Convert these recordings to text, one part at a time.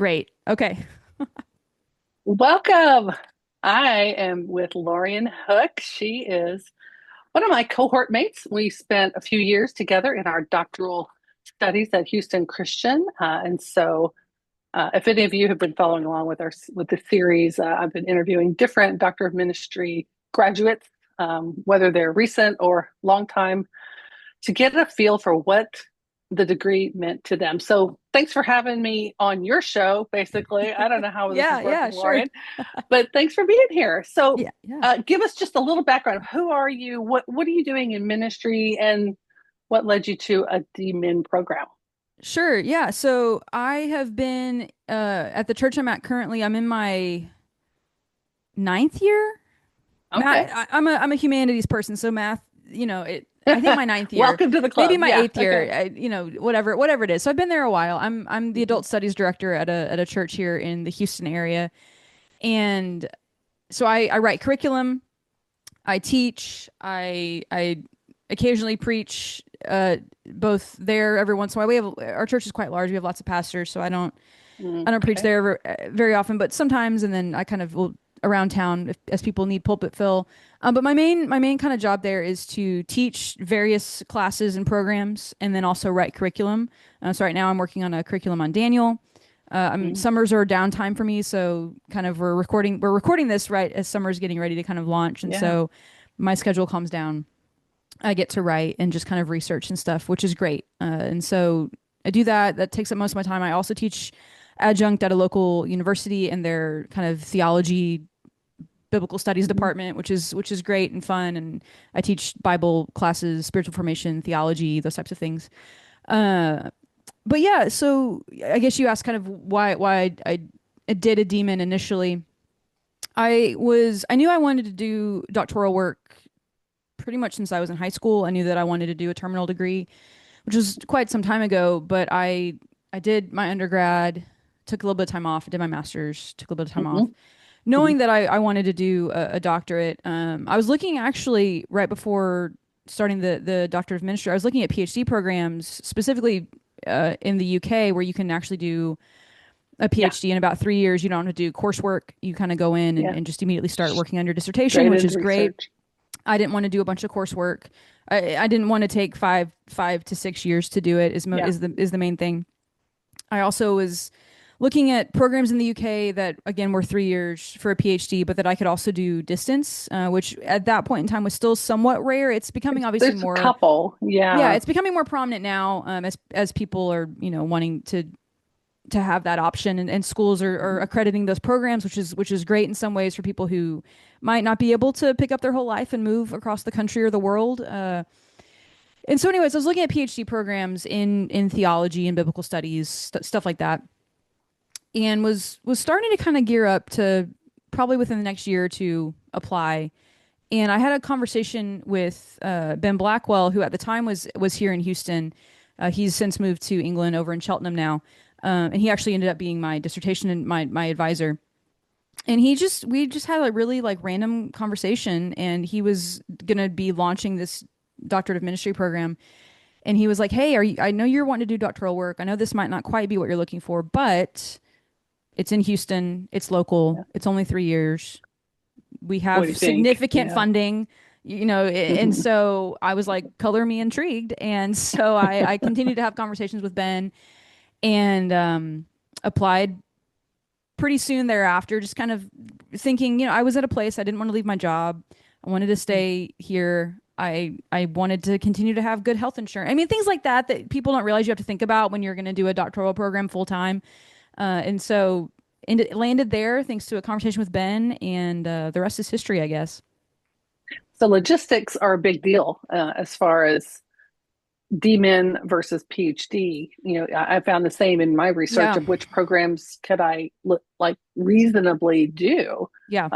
Great. Okay. Welcome. I am with Laurien Hook. She is one of my cohort mates. We spent a few years together in our doctoral studies at Houston Christian. If any of you have been following along with the series, I've been interviewing different Doctor of Ministry graduates, whether they're recent or long time, to get a feel for what the degree meant to them. So thanks for having me on your show, basically. I don't know how this is Yeah, working, yeah, sure. Lauren, but thanks for being here. So Yeah, yeah. give us just a little background. Who are you? What are you doing in ministry, and what led you to a DMin program? Sure. Yeah. So I have been at the church I'm at currently. I'm in my ninth year. Okay. I'm a humanities person, so math, I think my ninth year, Welcome to the maybe club. my Yeah. eighth Okay. year, whatever it is. So I've been there a while. I'm the adult studies director at a church here in the Houston area. And so I write curriculum. I teach. I occasionally preach. Both there every once in a while. We have our church is quite large. We have lots of pastors, so I don't preach Okay. there very often, but sometimes, and then I kind of will around town as people need pulpit fill. But my main kind of job there is to teach various classes and programs, and then also write curriculum. So right now I'm working on a curriculum on Daniel. Mm, Summers are downtime for me, so kind of we're recording this right as summer's getting ready to kind of launch, and yeah. so my schedule calms down. I get to write and just kind of research and stuff, which is great. And so I do that. That takes up most of my time. I also teach adjunct at a local university in their kind of theology, biblical studies Mm, department, which is great and fun. And I teach Bible classes, spiritual formation, theology, those types of things. Uh, but yeah, so I guess you asked kind of why I did a demon initially. I knew I wanted to do doctoral work pretty much since I was in high school. I knew that I wanted to do a terminal degree, which was quite some time ago, but I did my undergrad, took a little bit of time off, I did my master's, took a little bit of time off, mhm, mhm. knowing that I wanted to do a doctorate. I was looking actually right before starting the Doctor of Ministry, I was looking at PhD programs, specifically in the UK, where you can actually do a Yeah. PhD in about 3 years. You don't have to do coursework. You kind of go in and, Yeah. and just immediately start working on your dissertation, Straight which into is great. research. I didn't want to do a bunch of coursework. I didn't want to take five to 6 years to do it. Is mo- Yeah. is the main thing. I also was looking at programs in the UK that again were 3 years for a PhD, but that I could also do distance, which at that point in time was still somewhat rare. It's becoming obviously There's a more, couple. yeah, Yeah. it's becoming more prominent now, as people are wanting to have that option, and schools are Mhm. accrediting those programs, which is great in some ways for people who might not be able to pick up their whole life and move across the country or the world. And so, anyways, I was looking at PhD programs in theology and biblical studies, stuff like that, and was starting to kind of gear up to probably within the next year or two apply. And I had a conversation with Ben Blackwell, who at the time was here in Houston. He's since moved to England, over in Cheltenham now, and he actually ended up being my dissertation and my advisor. And we just had a really like random conversation, and he was gonna be launching this doctorate of ministry program. And he was like, "Hey, I know you're wanting to do doctoral work. I know this might not quite be what you're looking for, but it's in Houston. It's local. Yeah. It's only 3 years. We What have do you think? significant Yeah. funding, and Mhm. so I was like, color me intrigued. And so I continued to have conversations with Ben, and applied pretty soon thereafter, just kind of thinking, I was at a place I didn't want to leave my job. I wanted to stay here. I wanted to continue to have good health insurance. I mean, things like that people don't realize you have to think about when you're going to do a doctoral program full time. And it landed there thanks to a conversation with Ben, and the rest is history, I guess. So logistics are a big deal as far as DMin versus PhD. I found the same in my research Yeah, of which programs could I like reasonably do. yeah,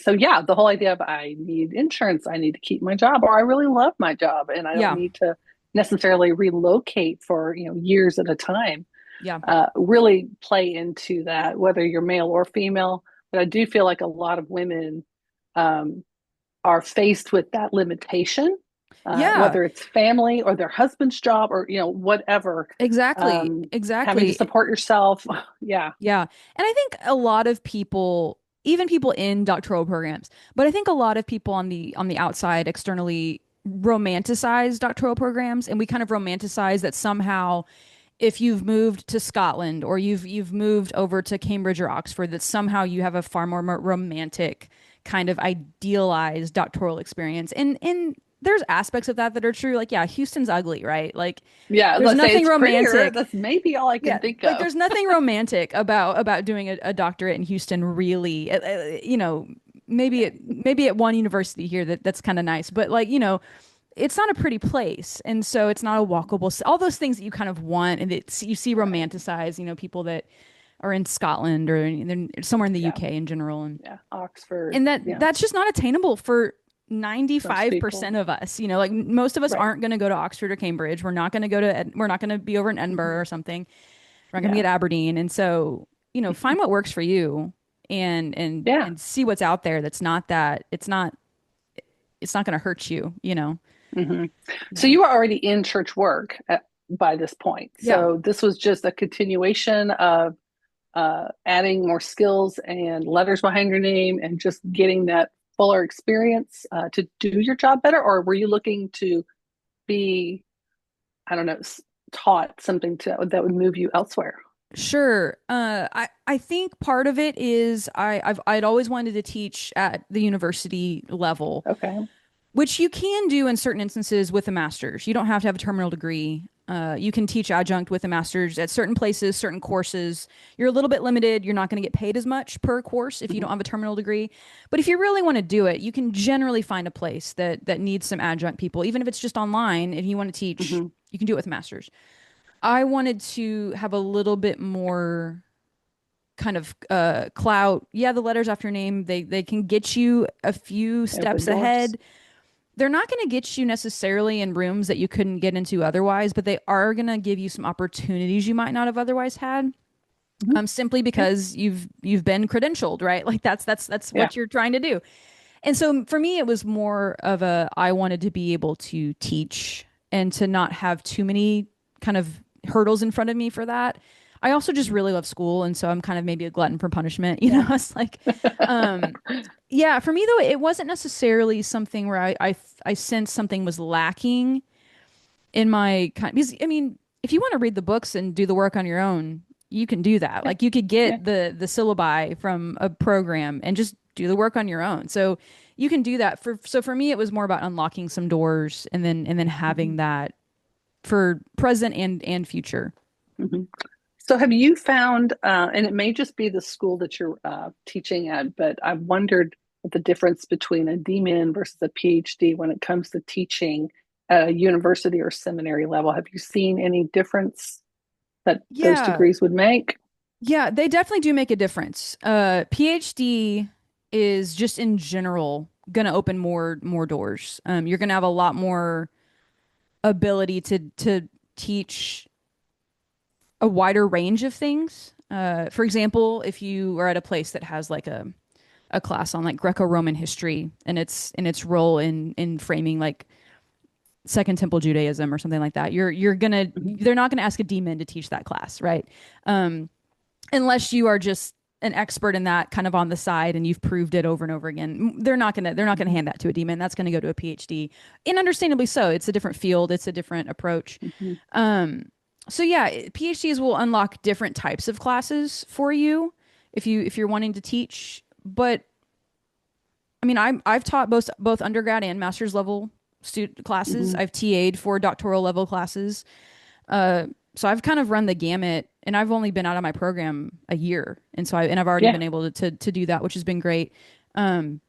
Yeah, the whole idea of I need insurance, I need to keep my job, or I really love my job and I don't yeah, need to necessarily relocate for years at a time. yeah. Really play into that, whether you're male or female. But I do feel like a lot of women um, are faced with that limitation. Yeah, whether it's family or their husband's job or, whatever, exactly. having to Exactly. support yourself. Yeah. Yeah. And I think a lot of people, even people in doctoral programs, but I think a lot of people on the outside externally romanticize doctoral programs, and we kind of romanticize that somehow if you've moved to Scotland or you've moved over to Cambridge or Oxford, that somehow you have a far more romantic kind of idealized doctoral experience. And there's aspects of that that are true. Like, yeah, Houston's ugly, right? Like Yeah. there's Let's say nothing it's prettier. romantic. That's maybe all I can Yeah, think like of. there's nothing romantic about doing a doctorate in Houston, really. Maybe at one university here that's kind of nice, but like, it's not a pretty place, and so it's not a walkable. All those things that you kind of want, and it's you see Right. romanticized. People that are in Scotland or somewhere in the Yeah. UK in general, Yeah. Oxford. and Yeah. that's just not attainable for Most people. 95% of us. Like most of us Right. aren't going to go to Oxford or Cambridge. We're not going to be over in Edinburgh Hmm. or something. We're not going to be Yeah. at Aberdeen. And so, find what works for you Yeah. and see what's out there that's not that it's not going to hurt you. Hmm. So Yeah. you were already in church work by this point. Yeah. So this was just a continuation of adding more skills and letters behind your name and just getting that fuller experience to do your job better? Or were you looking to be, I don't know, taught something that would move you elsewhere? Sure. I think part of it is I'd always wanted to teach at the university level, Okay. which you can do in certain instances with a master's. You don't have to have a terminal degree. You can teach adjunct with a master's at certain places, certain courses. You're a little bit limited. You're not going to get paid as much per course if you don't Hmm. have a terminal degree. But if you really want to do it, you can generally find a place that needs some adjunct people, even if it's just online. If you want to teach, Hmm. you can do it with a master's. I wanted to have a little bit more kind of clout. Yeah, the letters after your name, they can get you a few Open steps doors. ahead. They're not going to get you necessarily in rooms that you couldn't get into otherwise, but they are going to give you some opportunities you might not have otherwise had. Hmm. Simply Yeah. because you've been credentialed, right? Like that's Yeah. what you're trying to do. And so for me, it was more of I wanted to be able to teach and to not have too many kind of hurdles in front of me for that. I also just really love school, and so I'm kind of maybe a glutton for punishment. Yeah. It's like, um, yeah, for me though, it wasn't necessarily something where I sensed something was lacking in my kind. Because I mean, if you want to read the books and do the work on your own, you can do that. Yeah. Like you could Yeah. get the syllabi from a program and just do the work on your own. So you can do that. For me, it was more about unlocking some doors and then Hmm. having that for present and future. Hmm. So have you found, and it may just be the school that you're teaching at, but I've wondered what the difference between a DMin versus a PhD when it comes to teaching at a university or seminary level. Have you seen any difference that those Yeah, degrees would make? yeah, they definitely do make a difference. PhD is just in general gonna open more doors. You're gonna have a lot more ability to teach a wider range of things. For example, if you are at a place that has like a class on like Greco-Roman history and its role in framing like Second Temple Judaism or something like that, Hmm. they're not gonna ask a demon to teach that class, right? Um, unless you are just an expert in that kind of on the side and you've proved it over and over again. They're not gonna Hmm. hand that to a demon. That's gonna go to a PhD, and understandably so. It's a different field. It's a different approach. Hmm. Um, so yeah, PhDs will unlock different types of classes for you if you're wanting to teach. But I mean, I've taught both undergrad and master's level student classes. Hmm. I've TA'd for doctoral level classes. Uh, so I've kind of run the gamut, and I've only been out of my program a year, and I've already Yeah. been able to do that, which has been great. Um,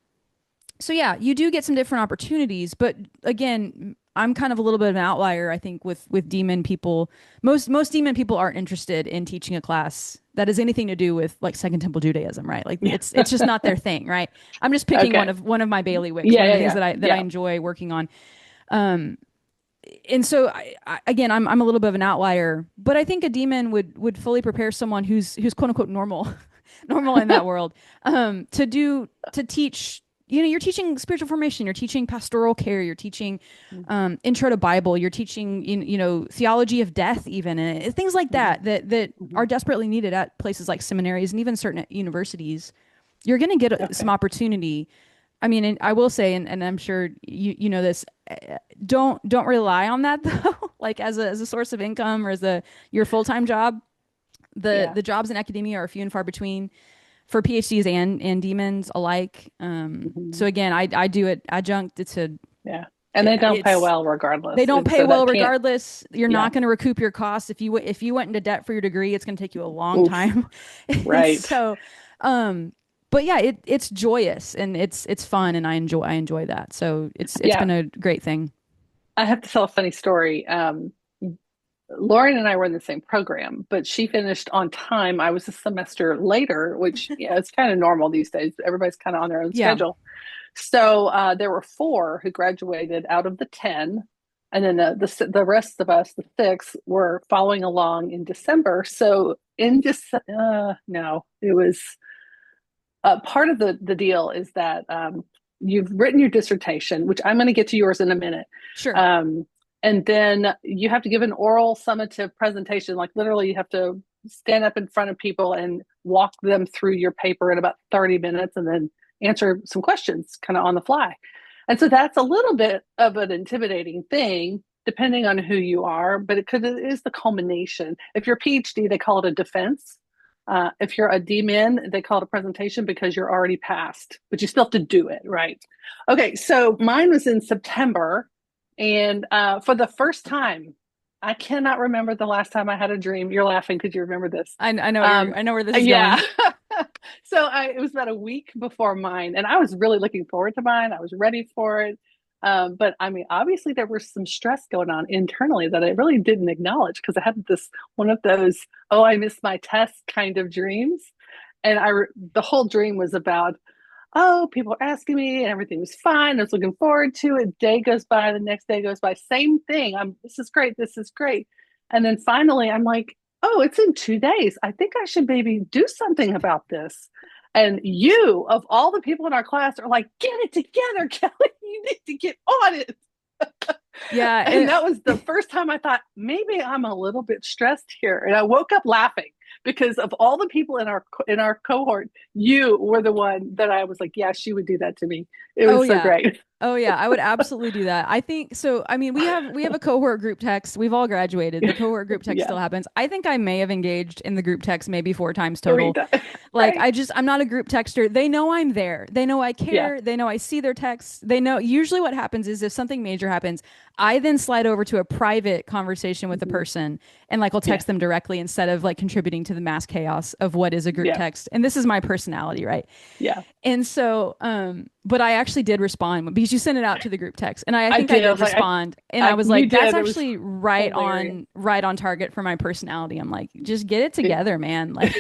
so yeah, you do get some different opportunities, but again, I'm kind of a little bit of an outlier, I think, with demon people. Most demon people aren't interested in teaching a class that has anything to do with like Second Temple Judaism, right? Like Yeah. it's just not their thing, right? I'm just picking Okay. one of my bailiwicks, Yeah. one of Yeah. the things Yeah. that I Yeah. enjoy working on. Um, and so again, I'm a little bit of an outlier, but I think a demon would fully prepare someone who's quote unquote normal, normal in that world, to teach you're teaching spiritual formation, you're teaching pastoral care, you're teaching Mhm. intro to Bible, you're teaching, theology of death, even, and things like Mhm. that are Mhm. desperately needed at places like seminaries and even certain universities. You're going to get some Okay. opportunity. I mean, and I will say, and I'm sure you know this, don't rely on that though, like as a source of income or as your full-time job. Yeah. The jobs in academia are few and far between for PhDs and demons alike. So Mhm. again, I do it adjunct. Yeah. And they don't pay It's well they regardless. don't And pay so well that can't, regardless. You're yeah. not going to recoup your costs if you went into debt for your degree. It's going to take you a long Oof. time. And Right. so, um, but yeah, it's joyous and it's fun, and I enjoy that. So it's Yeah. been a great thing. I have to tell a funny story. Lauren and I were in the same program, but she finished on time. I was a semester later, which, yeah, it's kind of normal these days. Everybody's kind of on their own Yeah, schedule. So there were four who graduated out of the 10. And then the rest of us, the six, were following along in December. So in December, no, it was part of the deal is that you've written your dissertation, which I'm going to get to yours in a minute. sure. Um, and then you have to give an oral summative presentation. Like literally, you have to stand up in front of people and walk them through your paper in about 30 minutes and then answer some questions kind of on the fly. And so that's a little bit of an intimidating thing, depending on who you are, but it is the culmination. If you're a PhD, they call it a defense. If you're a D-Min, they call it a presentation because you're already passed, but you still have to do it, right? Okay, so mine was in September, and for the first time, I cannot remember the last time I had a dream. You're laughing because you remember this. I know where this is Yeah. going. So it was about a week before mine, and I was really looking forward to mine. I was ready for it. But I mean, obviously, there was some stress going on internally that I really didn't acknowledge because I had this one of those, oh, I missed my test kind of dreams. And the whole dream was about, oh, people are asking me, and everything was fine. I was looking forward to it. Day goes by, the next day goes by, same thing. This is great, this is great. And then finally, I'm like, oh, it's in 2 days. I think I should maybe do something about this. And you, of all the people in our class, are like, get it together, Kelly. You need to get on it. Yeah, And that was the first time I thought maybe I'm a little bit stressed here. And I woke up laughing because of all the people in our cohort, you were the one that I was like, yeah, she would do that to me. It oh was so yeah. great. Oh yeah, I would absolutely do that. I think so. I mean, we have a cohort group text. We've all graduated. The cohort group text Yeah, still happens. I think I may have engaged in the group text maybe 4 times three total. times. Like Right. I'm not a group texter. They know I'm there. They know I Yeah. care. They know I see their texts. They know usually what happens is if something major happens, I then slide over to a private conversation with the Mm-hmm. person and like I'll Yeah. text them directly instead of like contributing to the mass chaos of what is a group Yeah. text. And this is my personality, right? Yeah. And so, but I actually did respond because you sent it out to the group text, and I I think I did. I did was like, respond, and I was you like, that's did. It was actually hilarious. right on target for my personality. I'm like, just get it It, together, man. Like,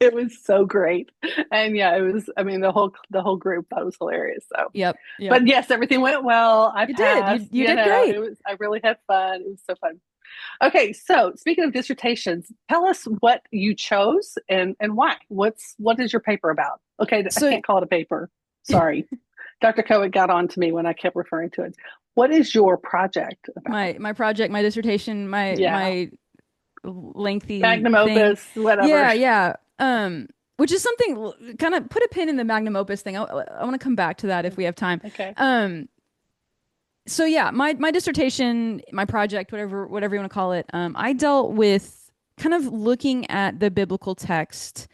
it was so great. And yeah, it was, I mean, the whole group thought it was hilarious. So, yep, yep, but yes, everything went well. I you did, passed, you did great. I really had fun. It was so fun. Okay, so speaking of dissertations, tell us what you chose and why. What is your paper about? Okay, I So can't call it a paper. Sorry. Dr. Cohen got on to me when I kept referring to it. What is your project about? my project, my dissertation, Yeah, my lengthy magnum thing, opus, whatever. yeah. Which is something kind of put a pin in the magnum opus thing. I want to come back to that if we have time. Okay. Um, so yeah, my dissertation, my project, whatever you want to call it, I dealt with kind of looking at the biblical text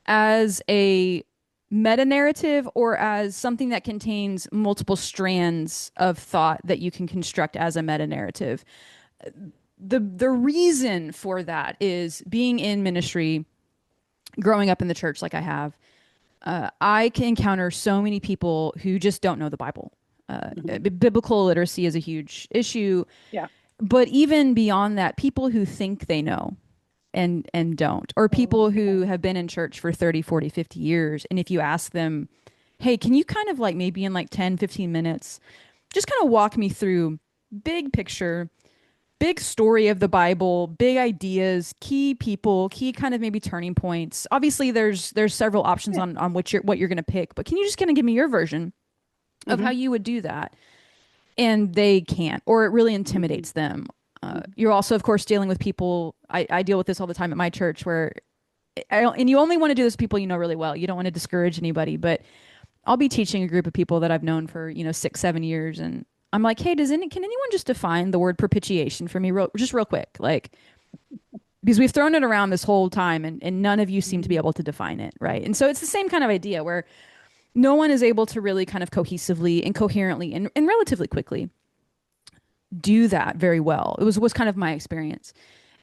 as a meta narrative or as something that contains multiple strands of thought that you can construct as a meta narrative. The reason for that is being in ministry, growing up in the church like I have. I can encounter so many people who just don't know the Bible. Hmm. Biblical illiteracy is a huge issue, Yeah. but even beyond that, people who think they know and don't, or people who Okay. have been in church for 30, 40, 50 years. And if you ask them, hey, can you kind of like maybe in like 10, 15 minutes, just kind of walk me through big picture, big story of the Bible, big ideas, key people, key kind of maybe turning points. Obviously, there's several options Yeah. on what you're going to pick, but can you just kind of give me your version of how Hmm. you would do that? And they can't, or it really Hmm. intimidates them. You're also, of course, dealing with people. I deal with this all the time at my church, where and you only want to do this with people you know really well. You don't want to discourage anybody, but I'll be teaching a group of people that I've known for, 6, 7 years. And I'm like, hey, can anyone just define the word propitiation for me just real quick? Like, because we've thrown it around this whole time and none of you seem to be able to define it. Right. And so it's the same kind of idea where no one is able to really kind of cohesively and coherently and relatively quickly do that very well. Was kind of my experience.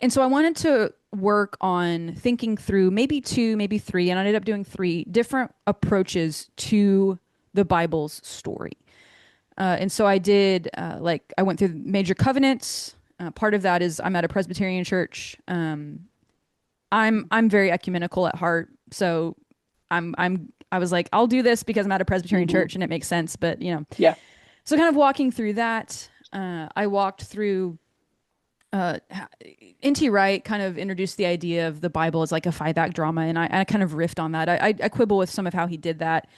And so I wanted to work on thinking through maybe two, maybe three, and I ended up doing three different approaches to the Bible's story. And so I did, like, I went through major covenants. Part of that is I'm at a Presbyterian church. I'm very ecumenical at heart, so I was like, I'll do this because I'm at a Presbyterian Hmm. church and it makes sense. But Yeah. so kind of walking through that, I walked through uh, N.T. Wright kind of introduced the idea of the Bible as like a 5-act drama, and I kind of riffed on that. I quibble with some of how he did that,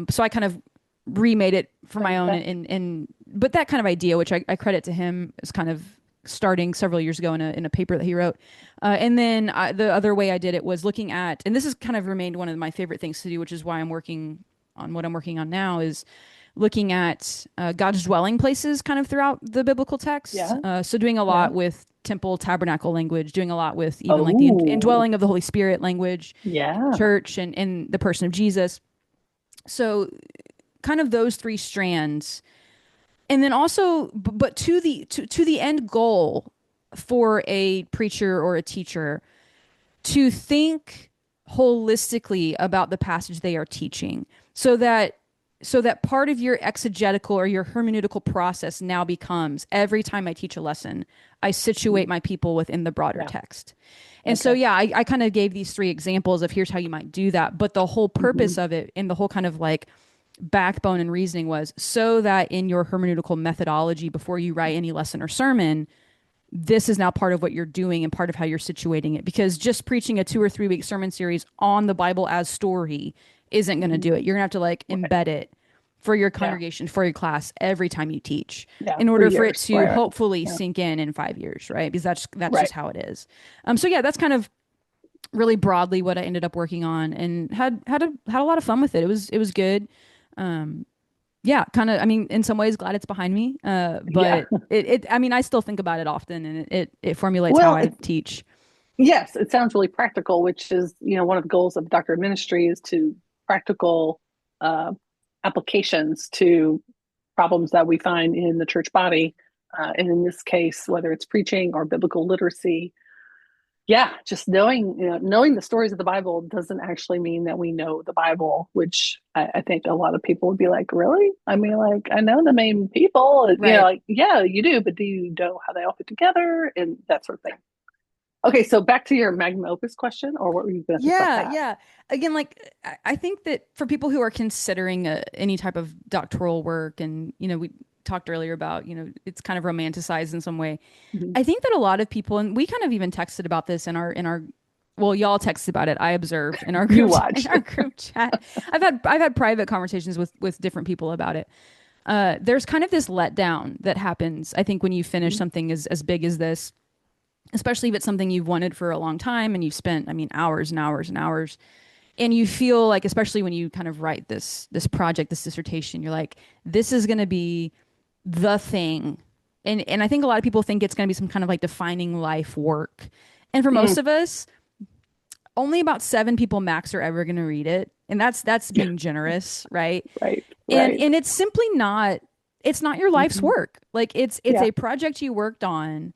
so I kind of remade it for my own, Okay. and but that kind of idea, which I credit to him, is kind of starting several years ago in a paper that he wrote, and then the other way I did it was looking at, and this has kind of remained one of my favorite things to do, which is why I'm working on what I'm working on now is looking at God's dwelling places kind of throughout the biblical text. Yeah. So doing a Yeah. lot with temple tabernacle language, doing a lot with even like the Oh, indwelling of the Holy Spirit language in the yeah. church and the person of Jesus. So kind of those three strands. And then also, but to the end goal for a preacher or a teacher to think holistically about the passage they are teaching so that part of your exegetical or your hermeneutical process now becomes every time I teach a lesson, I situate Mhm. my people within the broader Yeah. text. And so, Okay. yeah, I kind of gave these three examples of here's how you might do that. But the whole purpose Hmm. of it and the whole kind of like backbone and reasoning was so that in your hermeneutical methodology, before you write any lesson or sermon, this is now part of what you're doing and part of how you're situating it. Because just preaching a 2 or 3 week sermon series on the Bible as story isn't going to Hmm. do it. You're going to have to like Right. embed it for your Yeah. congregation, for your class, every time you teach Yeah. in For order for it years. to Right. Right. hopefully Yeah. sink in 5 years, right? Because that's just Right. how it is. So yeah, that's kind of really broadly what I ended up working on and had a lot of fun with it. It was good. Um, yeah, kind of. I mean, in some ways, glad it's behind me. Yeah. But I mean, I still think about it often, and it formulates how Well, I teach. yes, it sounds really practical, which is, one of the goals of doctorate ministry is to practical uh, applications to problems that we find in the church body. And in this case, whether it's preaching or biblical literacy, yeah, just knowing the stories of the Bible doesn't actually mean that we know the Bible, which I think a lot of people would be like, really? I mean, like, I know the main people, Right. like, yeah, you do, but do you know how they all fit together and that sort of thing? Okay, so back to your magnum opus question, or what were you going to say about Yeah, that? yeah. Again, like I think that for people who are considering any type of doctoral work, and we talked earlier about it's kind of romanticized in some way. Mhm. I think that a lot of people, and we kind of even texted about this well, y'all texted about it. I observed in our You group in watched. our group chat. I've had private conversations with different people about it. There's kind of this letdown that happens, I think, when you finish Mhm. something as big as this, especially if it's something you've wanted for a long time and you've spent, I mean, hours and hours and hours. And you feel like, especially when you kind of write this project, this dissertation, you're like, this is going to be the thing. And I think a lot of people think it's going to be some kind of like defining life work. And for most Mm. of us, only about 7 people max are ever going to read it. And that's Yeah, being generous, right? right, and right. and it's simply not, it's not your life's Hmm. work. Like it's Yeah. a project you worked on.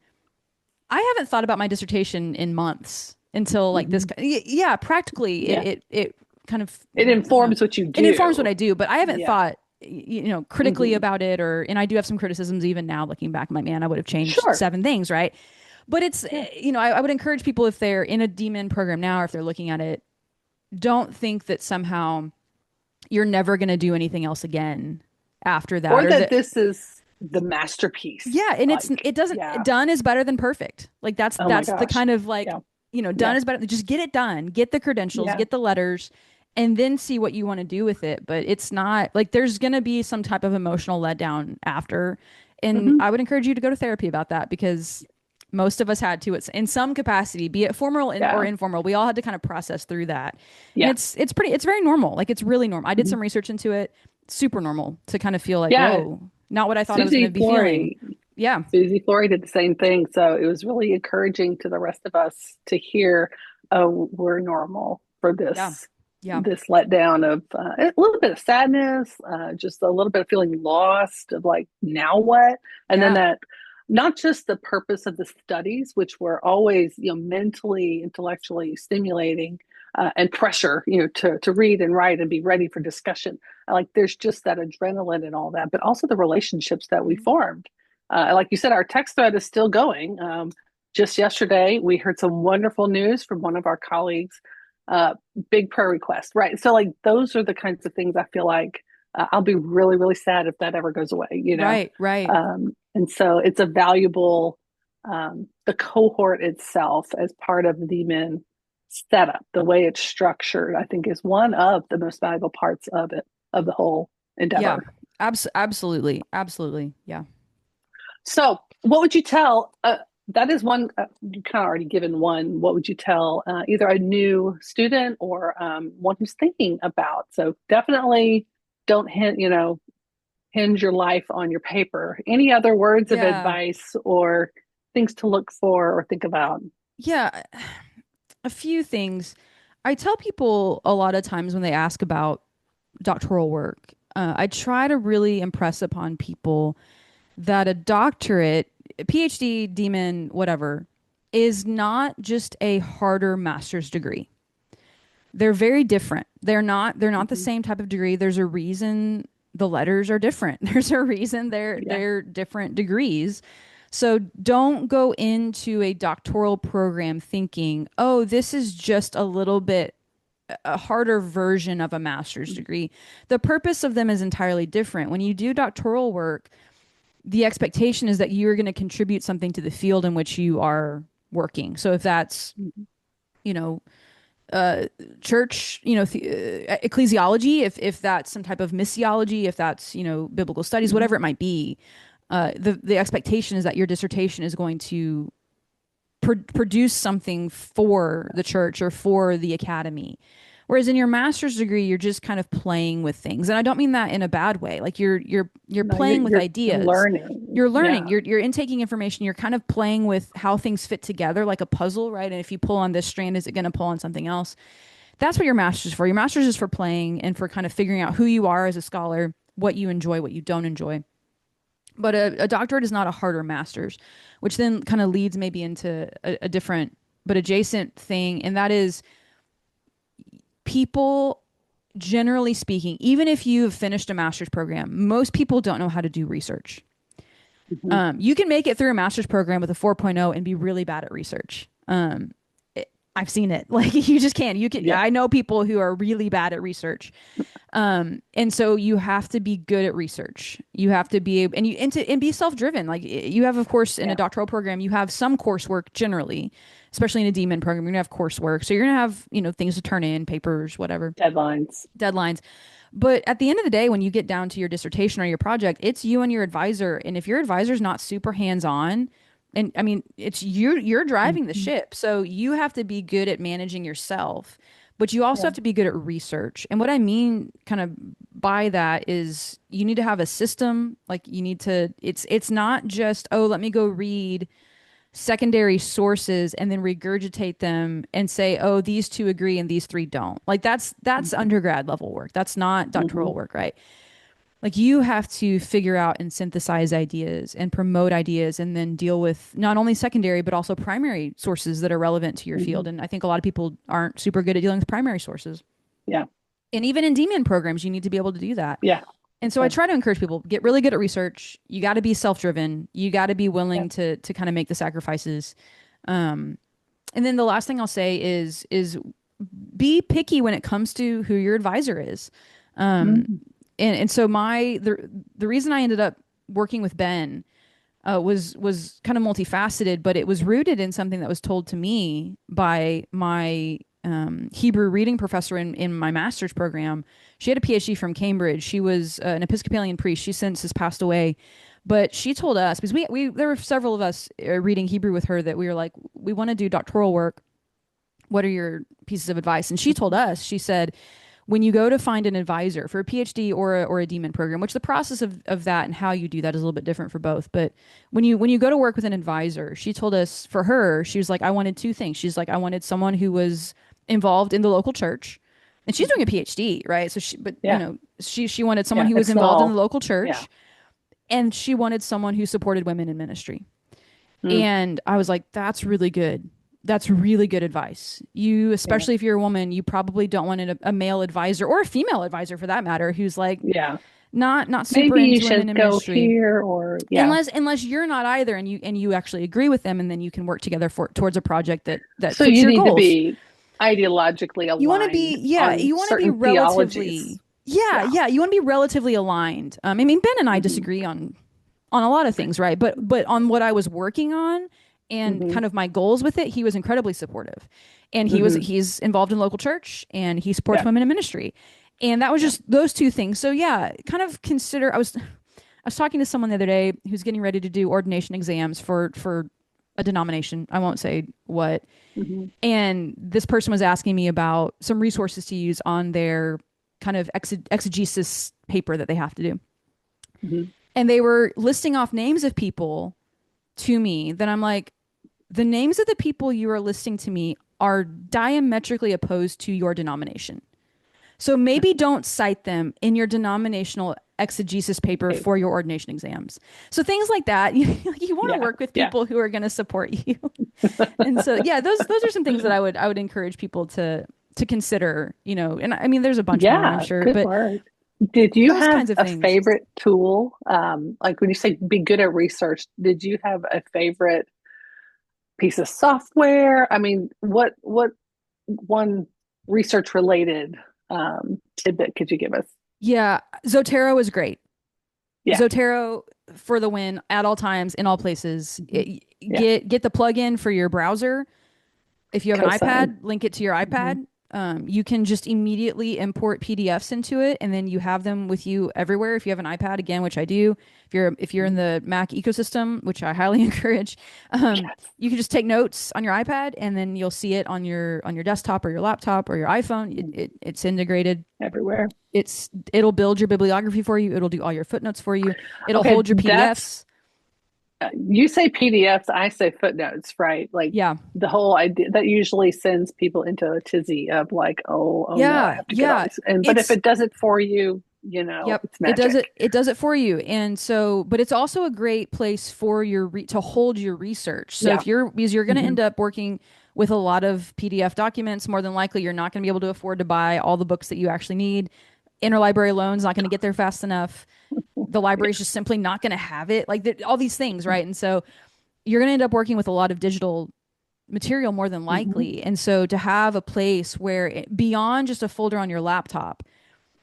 I haven't thought about my dissertation in months until like this. Hmm. Yeah, practically Yeah. it kind of, It I don't know, informs what you it informs what do. I do, but I haven't Yeah. thought critically Hmm. about it. Or and I do have some criticisms even now looking back. I'm like, man, I would have changed Sure. 7 things, right? But it's Yeah. I would encourage people, if they're in a DMin program now, or if they're looking at it, don't think that somehow you're never going to do anything else again after that, Or or that that this is the masterpiece. Yeah, and Like, it doesn't yeah. done is better than perfect. Like Oh my that's the gosh. kind of like, Yeah. done Yeah. is better. Just get it done. Get the credentials, Yeah. get the letters, and then see what you want to do with it. But it's not like there's gonna be some type of emotional letdown after. And Hmm. I would encourage you to go to therapy about that because most of us had to. It's in some capacity, be it formal or Yeah. informal. We all had to kind of process through that. And Yeah. it's very normal. Like it's really normal. I did Mhm. some research into it. Super normal to kind of feel like, Yeah. whoa, not what I thought I was gonna Susie be feeling. Flory, Yeah. Susie Flory did the same thing. So it was really encouraging to the rest of us to hear, oh, we're normal for Yeah. Yeah. this letdown of a little bit of sadness, just a little bit of feeling lost of like, now what? And then Yeah. that not just the purpose of the studies, which were always, mentally, intellectually stimulating, and pressure, to read and write and be ready for discussion. Like there's just that adrenaline and all that, but also the relationships that we Mhm. formed. Like you said, our text thread is still going. Just yesterday, we heard some wonderful news from one of our colleagues. Uh, Big prayer request, right? So, like, those are the kinds of things I feel like I'll be really, really sad if that ever goes away. Right, right. And so it's a valuable, the cohort itself as part of the men setup, the way it's structured, I think is one of the most valuable parts of it, of the whole Yeah. endeavor. Absolutely. Absolutely. Yeah. So, what would you tell? That is one, you kind of already given one. What would you tell either a new student or one who's thinking about? So, definitely don't hinge your life on your paper. Any other words of Yeah. advice or things to look for or think about? Yeah. A few things. I tell people a lot of times when they ask about doctoral work, I try to really impress upon people that a doctorate, PhD, demon, whatever, is not just a harder master's degree. They're very different. They're not the Mm-hmm. same type of degree. There's a reason the letters are different. There's a reason Yeah. they're different degrees. So don't go into a doctoral program thinking, "Oh, this is just a little bit a harder version of a master's degree." The purpose of them is entirely different. When you do doctoral work, the expectation is that you're going to contribute something to the field in which you are working. So if that's, Mm-hmm. you know, uh, church, ecclesiology, if that's some type of missiology, if that's, biblical studies, Mm-hmm. whatever it might be, the expectation is that your dissertation is going to produce something for the church or for the academy. Whereas in your master's degree, you're just kind of playing with things, and I don't mean that in a bad way. Like you're No, you're playing with you're ideas. learning. You're learning. Yeah. You're intaking information. You're kind of playing with how things fit together, like a puzzle, right? And if you pull on this strand, is it going to pull on something else? That's what your master's is for. Your master's is for playing and for kind of figuring out who you are as a scholar, what you enjoy, what you don't enjoy. But a doctorate is not a harder master's, which then kind of leads maybe into a different but adjacent thing, and that is people, generally speaking, even if you've finished a master's program, most people don't know how to do research. Mm-hmm. You can make it through a master's program with a 4.0 and be really bad at research. I've seen it. Like you just can. You can. Yeah. I know people who are really bad at research. And so you have to be good at research. You have to be able, and be self-driven. Like you have, of course, in a Yeah. doctoral program, you have some coursework generally, especially in a DMin program, you're gonna have coursework. So you're gonna have, things to turn in, papers, whatever, Deadlines. deadlines. But at the end of the day, when you get down to your dissertation or your project, it's you and your advisor. And if your advisor's not super hands-on, and I mean, it's you're driving the Mm-hmm. ship. So you have to be good at managing yourself, but you also Yeah. have to be good at research. And what I mean kind of by that is you need to have a system. Like you need to, it's not just, oh, let me go read secondary sources and then regurgitate them and say, oh, these two agree and these three don't. Like that's Mm-hmm. undergrad level work. That's not Mm-hmm. doctoral work, right? Like you have to figure out and synthesize ideas and promote ideas and then deal with not only secondary but also primary sources that are relevant to your Mm-hmm. field. And I think a lot of people aren't super good at dealing with primary sources. Yeah. And even in DMin programs, you need to be able to do that. Yeah. And so I Good. try to encourage people get really good at research. You got to be self-driven. You got to be Yeah. willing to kind of make the sacrifices. Um, and then the last thing I'll say is be picky when it comes to who your advisor is. Um, Mm-hmm. and so the reason I ended up working with Ben was kind of multifaceted, but it was rooted in something that was told to me by my Hebrew reading professor in my master's program. She had a PhD from Cambridge. She was an Episcopalian priest. She since has passed away, but she told us, because we there were several of us reading Hebrew with her, that we were like, we want to do doctoral work. What are your pieces of advice? And she told us, she said, when you go to find an advisor for a PhD or a DMin program, which the process of that and how you do that is a little bit different for both. But when you go to work with an advisor, she told us, for her, she was like, I wanted two things. She's like, I wanted someone who was involved in the local church, and she's doing a PhD, right? So but Yeah. she wanted someone Yeah. who was It's involved in the small. local Yeah. church, and she wanted someone who supported women in ministry. Mm. And I was like, that's really good. That's really good advice. You, Yeah. especially if you're a woman, you probably don't want a male advisor or a female advisor for that matter, who's like Yeah. not super Maybe you into women should in go ministry. here or yeah. Unless you're not either, and you actually agree with them, and then you can work together for towards a project that So fits you your need to goals. be ideologically You want to aligned be, yeah, on you want to be certain theologies. relatively, yeah, Yeah. yeah, you want to be relatively aligned. I mean, Ben and I Hmm. disagree on a lot of things, right? But on what I was working on and Hmm. kind of my goals with it, he was incredibly supportive. And Hmm. he's involved in local church, and he supports Yeah. women in ministry. And that was Yeah. just those two things. So yeah, kind of consider I was talking to someone the other day who's getting ready to do ordination exams for a denomination. I won't say what. Hmm. And this person was asking me about some resources to use on their kind of exegesis paper that they have to do. Hmm. And they were listing off names of people to me that I'm like, the names of the people you are listing to me are diametrically opposed to your denomination. So maybe don't cite them in your denominational exegesis paper for Paper. your ordination exams. So things like that, you want to Yeah. work with Yeah. people who are going to support you. And so yeah, those are some things that I would encourage people to consider, and I mean there's a bunch more, I'm Yeah. sure, Good but word. Did you those have kinds of a things. favorite tool? Like when you say be good at research, did you have a favorite piece of software? I mean, what one research related tidbit could you give us? Yeah, Zotero is great. Yeah. Zotero for the win at all times in all places. Hmm. Yeah. Get the plugin for your browser. If you have an Cosign. iPad, link it to your Hmm. iPad. You can just immediately import PDFs into it, and then you have them with you everywhere. If you have an iPad, again, which I do, if you're in the Mac ecosystem, which I highly encourage, Yes. you can just take notes on your iPad, and then you'll see it on your desktop or your laptop or your iPhone. Mhm. It's integrated. Everywhere. It'll build your bibliography for you. It'll do all your footnotes for you. It'll Okay, hold your PDFs. you say PDFs, I say footnotes, right? Like Yeah. the whole idea that usually sends people into a tizzy of like, oh no, I Yeah. have to get all Yeah. these. And but if It's it does it for you, Yep. it's magic. It does it for you. And so, but it's also a great place for to hold your research. So Yeah. because you're going to Hmm. end up working with a lot of PDF documents, more than likely you're not going to be able to afford to buy all the books that you actually need. Interlibrary loan's not going to get there fast enough. The library is just simply not going to have it. Like all these things, right? And so you're going to end up working with a lot of digital material more than Hmm. likely. And so to have a place where beyond just a folder on your laptop,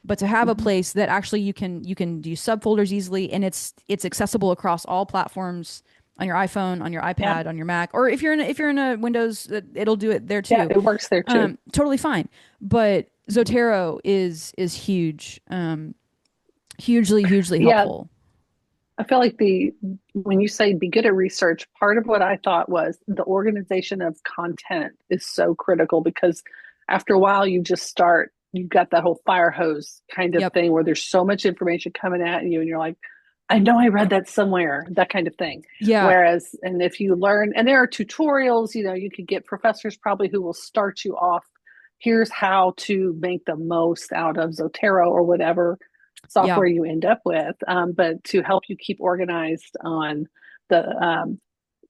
but to have a Hmm. place that actually you can do subfolders easily, and it's accessible across all platforms, on your iPhone, on your Yeah. iPad, on your Mac, or if you're in a Windows, it'll do it there Yeah, too. it works there too. Totally fine. But Mhm. Zotero is huge, hugely Yeah, helpful. I feel like the when you say be good at research, part of what I thought was the organization of content is so critical because after a while you've got that whole fire hose kind of Yep. thing where there's so much information coming at you and you're like, I know I read that somewhere, that kind of thing. Yeah. Whereas, and if you learn, and there are tutorials, you could get professors probably who will start you off. Here's how to make the most out of Zotero or whatever Yeah. software you end up with, but to help you keep organized on the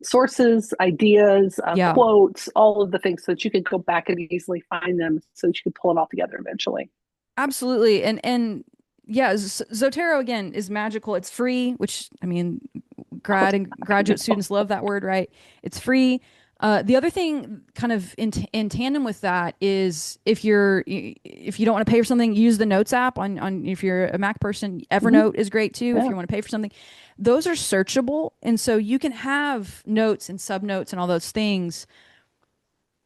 sources, ideas, Yeah. quotes, all of the things so that you can go back and easily find them so that you can pull it all together eventually. Absolutely. And yeah, Zotero again is magical. It's free, which I mean, Oh, grad and I graduate know. students love that word, right? It's free. The other thing, kind of in tandem with that, is if you don't want to pay for something, use the Notes app on if you're a Mac person. Hmm. Evernote is great too if Yeah. you want to pay for something. Those are searchable, and so you can have notes and subnotes and all those things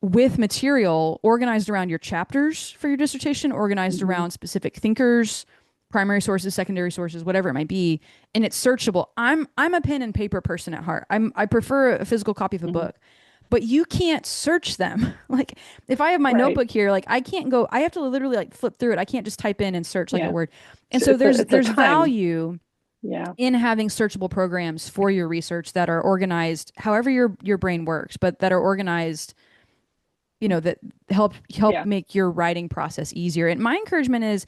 with material organized around your chapters for your dissertation, organized Hmm. around specific thinkers, primary sources, secondary sources, whatever it might be, and it's searchable. I'm a pen and paper person at heart. I prefer a physical copy of a Hmm. book, but you can't search them. Like if I have my Right. notebook here, like I can't go. I have to literally like flip through it. I can't just type in and search like a Yeah. word. And So so there's it's a there's time. value Yeah. in having searchable programs for your research that are organized however your brain works, but that are organized, that help Yeah. make your writing process easier. And my encouragement is,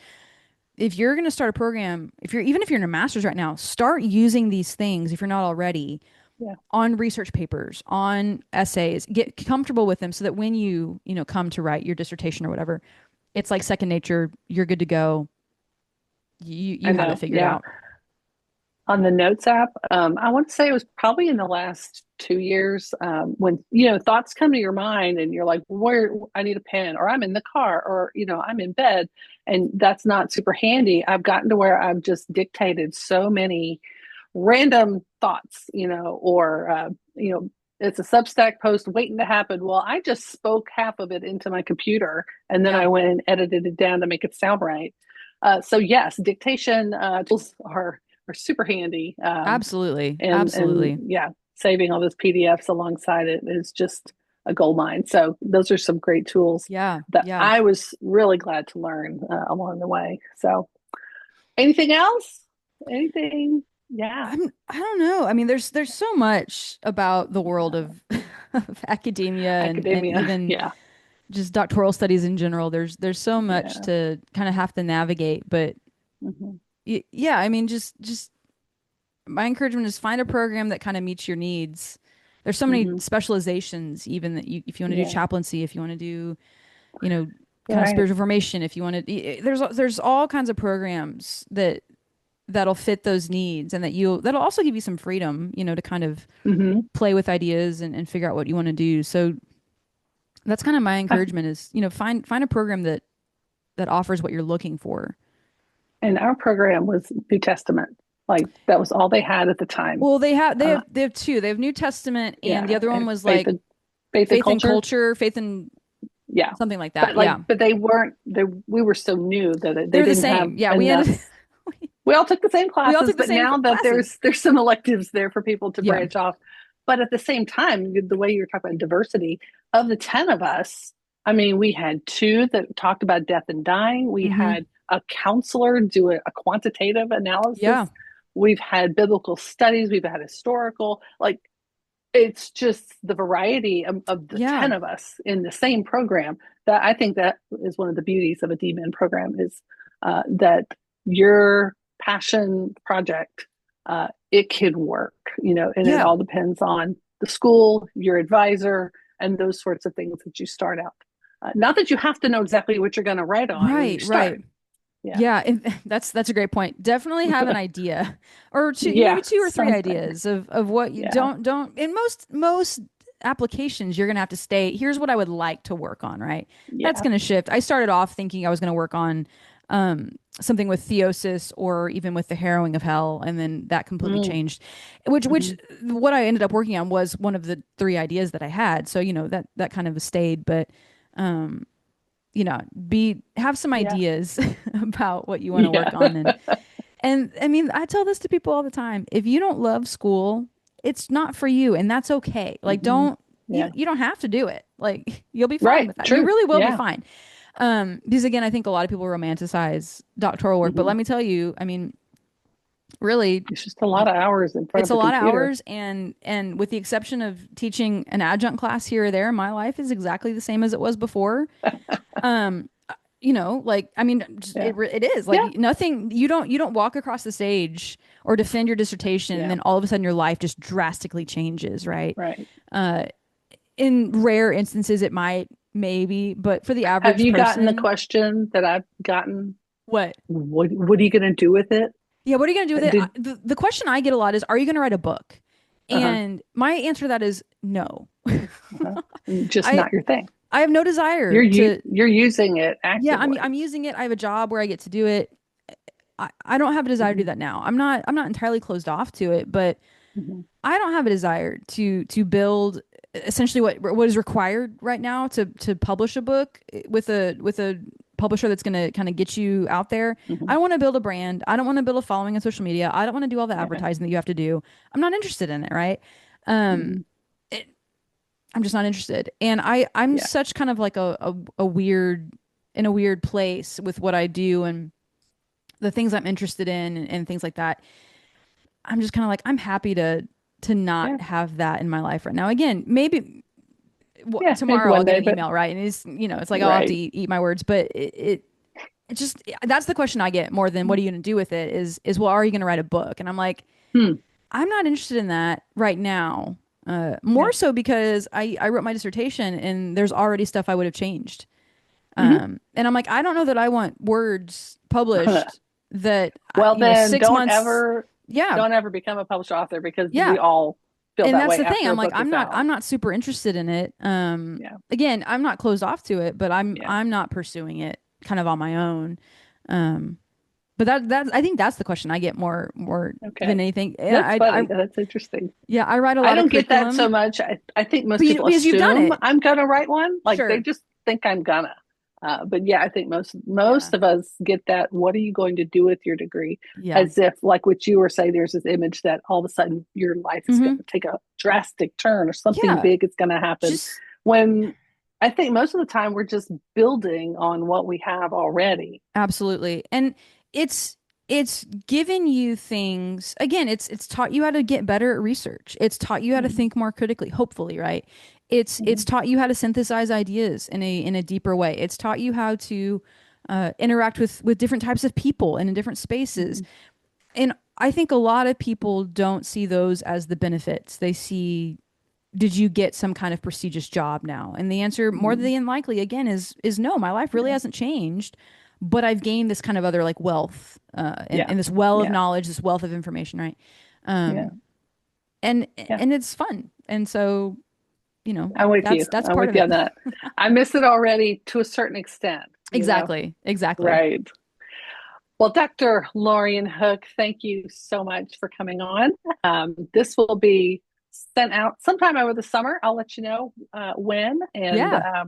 if you're going to start a program, if you're in a master's right now, start using these things if you're not already Yeah. on research papers, on essays. Get comfortable with them so that when you come to write your dissertation or whatever, it's like second nature. You're good to go. You I have it know. figured Yeah. out. On the Notes app, I want to say it was probably in the last 2 years, when thoughts come to your mind and you're like, where, I need a pen, or I'm in the car, or I'm in bed, and that's not super handy. I've gotten to where I've just dictated so many random thoughts, or it's a Substack post waiting to happen. Well, I just spoke half of it into my computer, and then I Yeah, went and edited it down to make it sound right. So yes, dictation tools are super handy. absolutely, And absolutely. yeah, saving all those PDFs alongside it is just a gold mine. So those are some great tools Yeah, that yeah. I was really glad to learn along the way. So anything else? Anything? Yeah, I don't know. I mean, there's so much about the world yeah. of academia and Academia. even Yeah, just doctoral studies in general. There's so much yeah. to kind of have to navigate, but Hmm. yeah, I mean, just my encouragement is find a program that kind of meets your needs. There's so many Hmm. specializations, even that if you want to do Yeah, chaplaincy, if you want to do, you know, kind of right. spiritual formation, if you want to, there's all kinds of programs that'll fit those needs, and that'll also give you some freedom, to kind of Hmm. play with ideas and figure out what you want to do. So that's kind of my encouragement is, find a program that offers what you're looking for. And our program was New Testament. Like that was all they had at the time. Well, they have they Uh, have they have two. They have New Testament, and the yeah, other one and was faith like and faith and faith and culture. culture, faith and Yeah, something like that. but Yeah. they weren't. We were so new that they They're the didn't have same. Yeah, we enough. ended We all took the same we all classes, took the but same now that classes. there's some electives there for people to Yeah. branch off. But at the same time, the way you're talking about diversity, of the 10 of us, I mean, we had two that talked about death and dying. We Mm-hmm. had a counselor do a quantitative Yeah. analysis. We've had biblical studies. We've had historical. Like, it's just the variety of the Yeah. 10 of us in the same program that I think that is one of the beauties of a DMin program is that your passion project, it could work, and it Yeah. all depends on the school, your advisor, and those sorts of things that you start out. Not that you have to know exactly what you're going to write on when you Right, right. start. Yeah. Yeah, and that's a great point. Definitely have an idea or two, Yeah. maybe two or three Something. ideas of what you Yeah. don't in most applications you're going to have to stay, here's what I would like to work on, right? That's Yeah. going to shift. I started off thinking I was going to work on something with theosis or even with the harrowing of hell, and then that completely Mm-hmm. changed. Which what I ended up working on was one of the three ideas that I had. So, that kind of stayed, but um be have some Yeah. ideas about what you want to Yeah. work on. And I mean, I tell this to people all the time. If you don't love school, it's not for you, and that's okay. Like, Hmm. don't Yeah. you don't have to do it. Like, you'll be fine Right. with that. You True. really will be Yeah. fine. Because again, I think a lot of people romanticize doctoral work, but Hmm. let me tell you, I mean, really, It's just a lot of hours in front it's of a a lot of computer. hours, and with the exception of teaching an adjunct class here or there, my life is exactly the same as it was before. Um, like, I mean, Yeah. it is like Yeah. nothing. You don't walk across the stage or defend your dissertation, and Yeah. then all of a sudden your life just drastically changes, right? Right. Uh, in rare instances, it might, maybe, but for the Have average you gotten the person, question that I've gotten? what? What are you going to do with it? Yeah, what are you gonna do with it? Did The question I get a lot is, are you gonna write a book? uh-huh. And my answer to that is no. Uh-huh. Just I not your thing. I have no desire to. You're using it Yeah, actively. I'm using it. I have a job where I get to do it. I don't have a desire to do Hmm. that now. I'm not entirely closed off to it, but Hmm. I don't have a desire to build essentially what is required right now to publish a book with a publisher that's going to kind of get you out there. I Hmm. don't want to build a brand. I don't want to build a following on social media. I don't want to do all the Okay. advertising that you have to do. I'm not interested in it, right? Um, Hmm. it, I'm just not interested. And I'm Yeah. such kind of like a weird in a weird place with what I do and the things I'm interested in and things like that. I'm just kind of like I'm happy to Yeah. not have that in my life right now. Again, maybe Yeah. Maybe tomorrow I'll one get day, an but email, right? And it's it's like I'll have to right. eat my words, but it just that's the question I get more than what are you going to do with it is well, are you going to write a book? And I'm like, Hmm. I'm not interested in that right now. More Yeah. so because I wrote my dissertation and there's already stuff I would have changed. Hmm. And I'm like, I don't know that I want words published that Well, then 6 months. Yeah, don't ever become a published author because yeah. we all feel And that that's way the thing. after I'm a like, book is out. I'm not super interested in it. Yeah. Again, I'm not closed off to it, but Yeah. I'm not pursuing it kind of on my own. Um, but that I think that's the question I get more than Okay. anything. And That's funny. That's interesting. yeah, I write a I lot of don't get that so curriculum, much. I think most people because you've done assume it. I'm gonna write one. Like they Sure. just think I'm gonna. But yeah, I think Yeah. most of us get that. What are you going to do with your degree? Yeah. As if, like what you were saying, there's this image that all of a sudden your life is going Hmm. to take a drastic turn or something Yeah. big is going to happen. Just When I think most of the time we're just building on what we have already. absolutely. And it's it's given you things again, it's taught you how to get better at research. It's taught you how to Mhm. think more critically, hopefully, right? It's Mhm. taught you how to synthesize ideas in a deeper way. It's taught you how to interact with different types of people and in different spaces. Mhm. And I think a lot of people don't see those as the benefits. They see, did you get some kind of prestigious job now? And the answer, more Mhm. than likely, again, is no. My life really Yeah. hasn't changed, but I've gained this kind of other like wealth, Yeah. and this well of Yeah. knowledge, this wealth of information, right? Yeah. Um, Yeah. and it's fun, and so I'm with you. that's I'm part with of you it. on that. I miss it already to a certain extent, you know. Exactly, exactly. Right. Well, Dr. Laurien Hook, thank you so much for coming on. This will be sent out sometime over the summer. I'll let you know when. And, Yeah.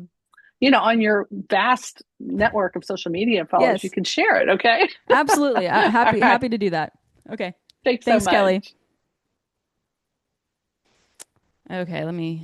on your vast network of social media followers, you Yes. can share it. Okay. Absolutely. All right. Happy to do that. Okay. Thanks so Thanks, Kelly. much. Okay, let me